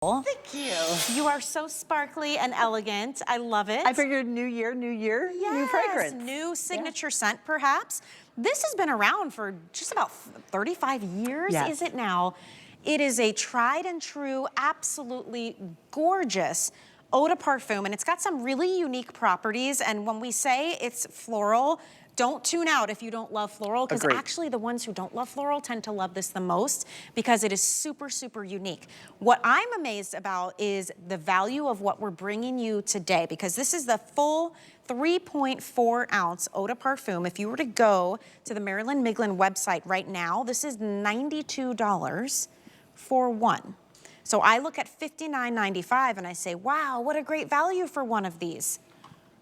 Thank you. You are so sparkly and elegant. I love it. I figured new year, yes, new fragrance. New signature scent, perhaps. This has been around for just about 35 years, Yes. is it now? It is a tried and true, absolutely gorgeous Eau de Parfum, and it's got some really unique properties. And when we say it's floral, don't tune out if you don't love floral, because actually the ones who don't love floral tend to love this the most because it is super, super unique. What I'm amazed about is the value of what we're bringing you today, because this is the full 3.4 ounce Eau de Parfum. If you were to go to the Marilyn Miglin website right now, this is $92 for one. So I look at $59.95 and I say, wow, what a great value for one of these.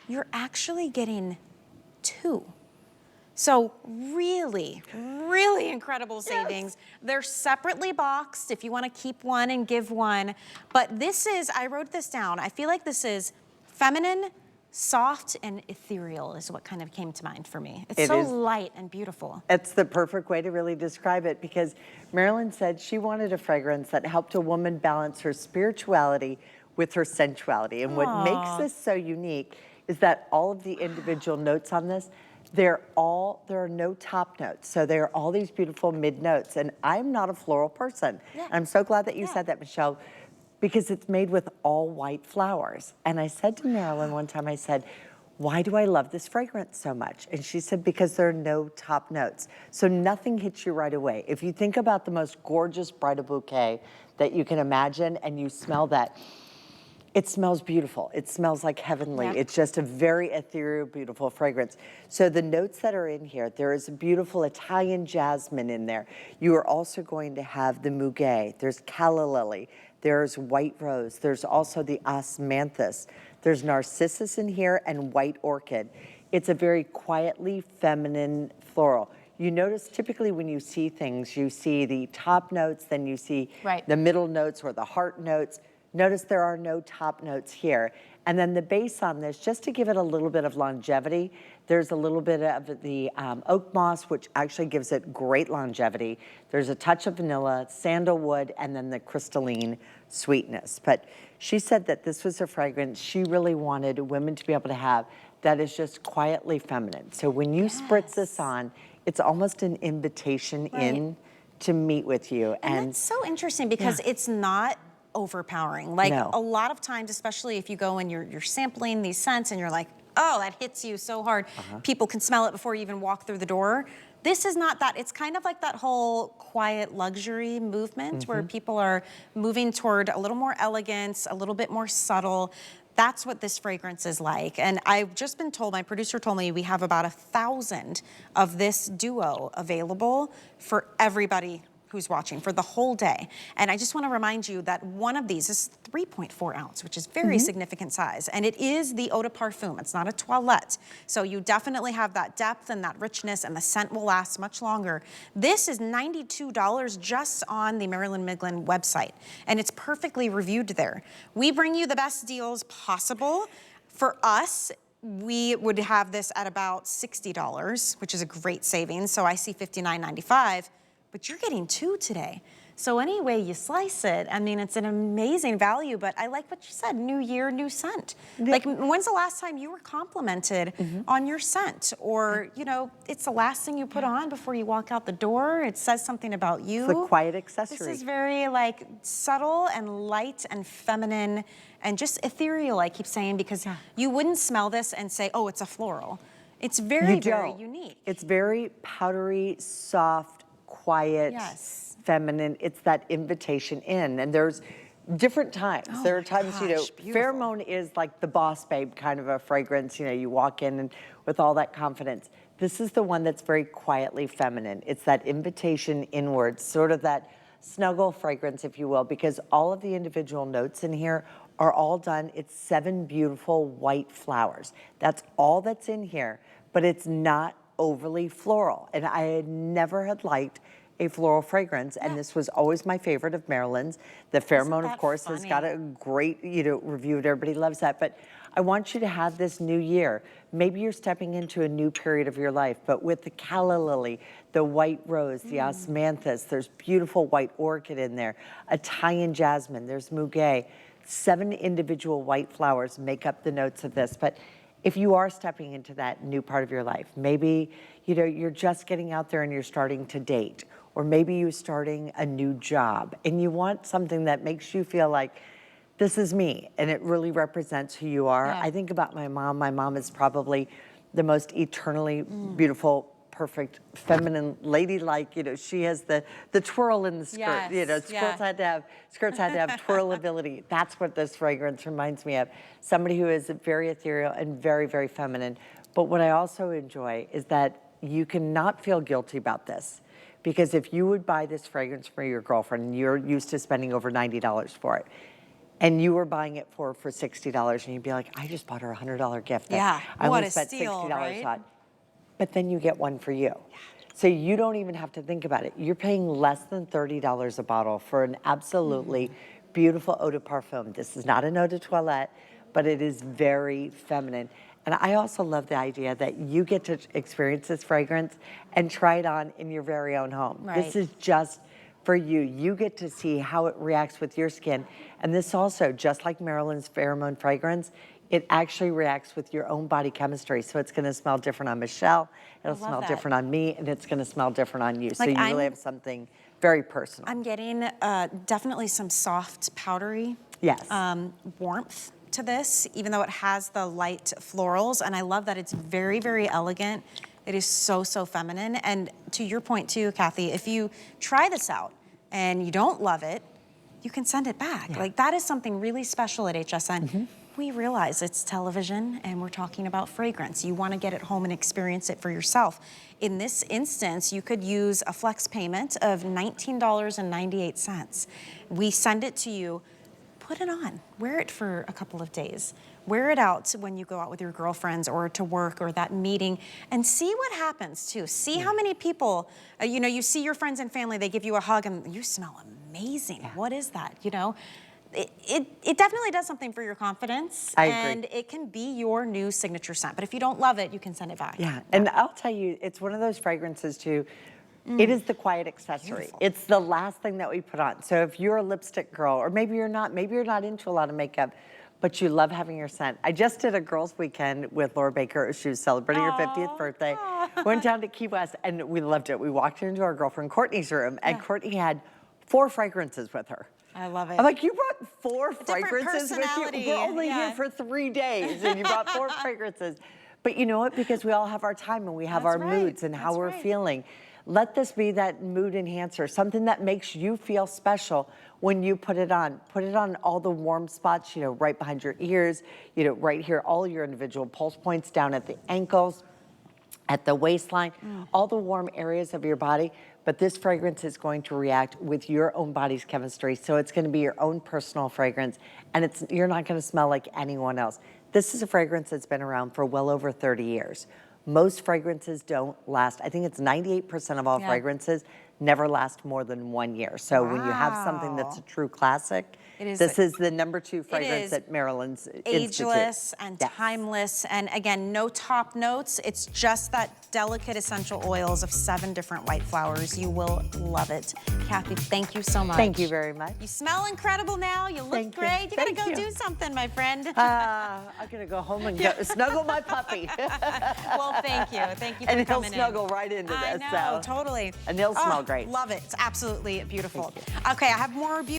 You're actually getting two. So really, really incredible savings. Yes. They're separately boxed if you want to keep one and give one. But this is, I wrote this down, I feel like this is feminine, soft, and ethereal is what kind of came to mind for me. It's so light and beautiful. It's the perfect way to really describe it, because Marilyn said she wanted a fragrance that helped a woman balance her spirituality with her sensuality. And what makes this so unique is that all of the individual notes on this, there are no top notes. So there are all these beautiful mid notes. And I'm not a floral person. Yeah. I'm so glad that you said that, Michelle, because it's made with all white flowers. And I said to Marilyn one time, I said, why do I love this fragrance so much? And she said, because there are no top notes. So nothing hits you right away. If you think about the most gorgeous bridal bouquet that you can imagine and you smell that, it smells beautiful. It smells like heavenly. Yeah. It's just a very ethereal, beautiful fragrance. So the notes that are in here, there is a beautiful Italian jasmine in there. You are also going to have the muguet. There's calla lily. There's white rose. There's also the osmanthus. There's narcissus in here and white orchid. It's a very quietly feminine floral. You notice typically when you see things, you see the top notes, then you see the middle notes or the heart notes. Notice there are no top notes here. And then the base on this, just to give it a little bit of longevity, there's a little bit of the oak moss, which actually gives it great longevity. There's a touch of vanilla, sandalwood, and then the crystalline sweetness. But she said that this was a fragrance she really wanted women to be able to have that is just quietly feminine. So when you spritz this on, it's almost an invitation in to meet with you. And that's so interesting because it's not overpowering. Like a lot of times, especially if you go and you're sampling these scents and you're like, oh, that hits you so hard. People can smell it before you even walk through the door. This is not that. It's kind of like that whole quiet luxury movement where people are moving toward a little more elegance, a little bit more subtle. That's what this fragrance is like. And I've just been told, my producer told me we have about 1,000 of this duo available for everybody who's watching for the whole day. And I just want to remind you that one of these is 3.4 ounce, which is very significant size. And it is the Eau de Parfum. It's not a toilette. So you definitely have that depth and that richness, and the scent will last much longer. This is $92 just on the Marilyn Miglin website. And it's perfectly reviewed there. We bring you the best deals possible. For us, we would have this at about $60, which is a great savings. So I see $59.95. But you're getting two today. So any way you slice it, I mean, it's an amazing value, but I like what you said, new year, new scent. Like, when's the last time you were complimented on your scent? Or, you know, it's the last thing you put on before you walk out the door. It says something about you. It's a quiet accessory. This is very, like, subtle and light and feminine and just ethereal, I keep saying, because you wouldn't smell this and say, oh, it's a floral. It's very, very unique. It's very powdery, soft, quiet, feminine. It's that invitation in. And there's different times. There are times, you know, pheromone is like the boss babe kind of a fragrance. You know, you walk in and with all that confidence. This is the one that's very quietly feminine. It's that invitation inwards, sort of that snuggle fragrance, if you will, because all of the individual notes in here are all done. It's 7 beautiful white flowers. That's all that's in here, but it's not overly floral. And I never had liked a floral fragrance, and this was always my favorite of Marilyn's. The pheromone, of course, has got a great, review, and everybody loves that. But I want you to have this new year. Maybe you're stepping into a new period of your life, but with the calla lily, the white rose, the osmanthus, there's beautiful white orchid in there, Italian jasmine, there's muguet. 7 individual white flowers make up the notes of this. But if you are stepping into that new part of your life, maybe you're just getting out there and you're starting to date, or maybe you're starting a new job and you want something that makes you feel like, this is me, and it really represents who you are. I think about my mom. My mom is probably the most eternally beautiful, perfect, feminine, ladylike. She has the twirl in the skirt. Skirts had to have twirl ability. That's what this fragrance reminds me of. Somebody who is very ethereal and very, very feminine. But what I also enjoy is that you cannot feel guilty about this. Because if you would buy this fragrance for your girlfriend, and you're used to spending over $90 for it, and you were buying it for $60, and you'd be like, I just bought her a $100 gift. Yeah, I what only a spent steal, $60 right? on. But then you get one for you. So you don't even have to think about it. You're paying less than $30 a bottle for an absolutely beautiful Eau de Parfum. This is not an Eau de Toilette, but it is very feminine. And I also love the idea that you get to experience this fragrance and try it on in your very own home. Right. This is just for you. You get to see how it reacts with your skin. And this also, just like Marilyn's pheromone fragrance, it actually reacts with your own body chemistry. So it's gonna smell different on Michelle, it'll smell different on me, and it's gonna smell different on you. So you really have something very personal. I'm getting definitely some soft, powdery warmth to this, even though it has the light florals. And I love that it's very, very elegant. It is so, so feminine. And to your point too, Kathy, if you try this out and you don't love it, you can send it back. Like, that is something really special at HSN. We realize it's television and we're talking about fragrance. You want to get it home and experience it for yourself. In this instance, you could use a flex payment of $19.98. We send it to you. Put it on, wear it for a couple of days. Wear it out when you go out with your girlfriends or to work or that meeting, and see what happens too. See how many people, you see your friends and family, they give you a hug and you smell amazing. What is that, It definitely does something for your confidence. I agree. And it can be your new signature scent. But if you don't love it, you can send it back. And I'll tell you, it's one of those fragrances too. It is the quiet accessory. Beautiful. It's the last thing that we put on. So if you're a lipstick girl, or maybe you're not into a lot of makeup, but you love having your scent. I just did a girls' weekend with Laura Baker. She was celebrating her 50th birthday. Went down to Key West, and we loved it. We walked into our girlfriend Courtney's room, and Courtney had 4 fragrances with her. I love it. I'm like, you brought 4 fragrances with you? personality. We're only here for 3 days, and you brought 4 fragrances. But you know what? Because we all have our time, and we have our moods and how we're feeling. Let this be that mood enhancer, something that makes you feel special when you put it on. Put it on all the warm spots, right behind your ears, right here, all your individual pulse points down at the ankles, at the waistline, all the warm areas of your body. But this fragrance is going to react with your own body's chemistry. So it's going to be your own personal fragrance, and you're not going to smell like anyone else. This is a fragrance that's been around for well over 30 years. Most fragrances don't last. I think it's 98% of all fragrances never last more than 1 year. So when you have something that's a true classic, this is the #2 fragrance that Marilyn's ageless and timeless. And again, no top notes. It's just that delicate essential oils of 7 different white flowers. You will love it. Kathy, thank you so much. Thank you very much. You smell incredible now. You look great. You gotta go do something, my friend. I'm gonna go home and snuggle my puppy. Well, thank you. Thank you for and coming he'll snuggle right into this. I know, totally. And they'll smell great. Love it. It's absolutely beautiful. Okay, I have more beauty.